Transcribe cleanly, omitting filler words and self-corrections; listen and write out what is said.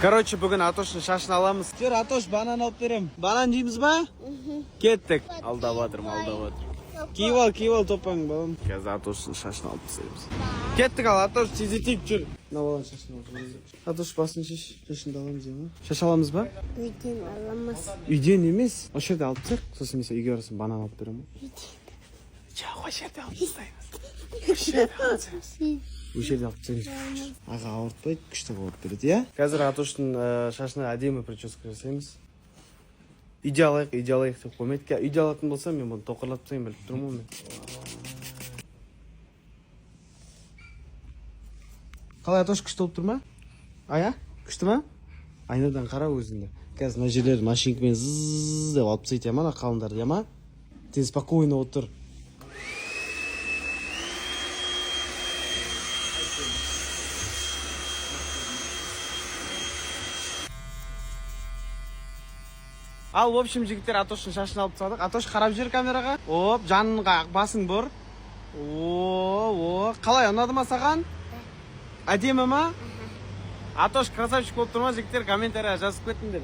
Короче, бүгін Атоштың шашын аламыз. Жер, Атош, банан алып берем. Банан жейміз ба? Кеттік. Алдап жатырмын. Киіп ал топаң, балам. Қазір Атоштың шашын алып тастаймыз. Кеттік ал, Атош, тездетейік жүр. Мына баланың шашын алып. Атош, басын шеш, шашынды аламыз ема. Шаш аламыз ба? Үйден аламыз. Үйден емес. Осы жерде алып тастайық. Сосын mesela үйге барасың, банан алып берем. Осы жерде алып тастаймыз. Осы жерде алып тастаймыз. Аға ауыртпайды, күшті болып береді, иә? Қазір Атоштың шашына әдемі прическа жасаймыз. Үйде алайық деп қоймайды. Үйде алатын болсам, мен бұны тоқырлап тастайын, біліп тұрмын мен. Қалай, Атош, күшті болып тұр ма? Ая, күшті ма? Айнадан қара өзіңді. Қазір мына жерлерді машинкамен ззззз деп алып тастайды, ма, қалындарды, я ма? Сен спокойно отыр. Ал, в общем, жігіттер Атоштың шашын алып тастадық. Атош, қарап жер камераға. Оп, жанынға басың бұр. Қалай, ұнады ма саған? Әдемі ма? Атош, красавчик болып тұр ма, жігіттер, комментария жазып кеттіңдер.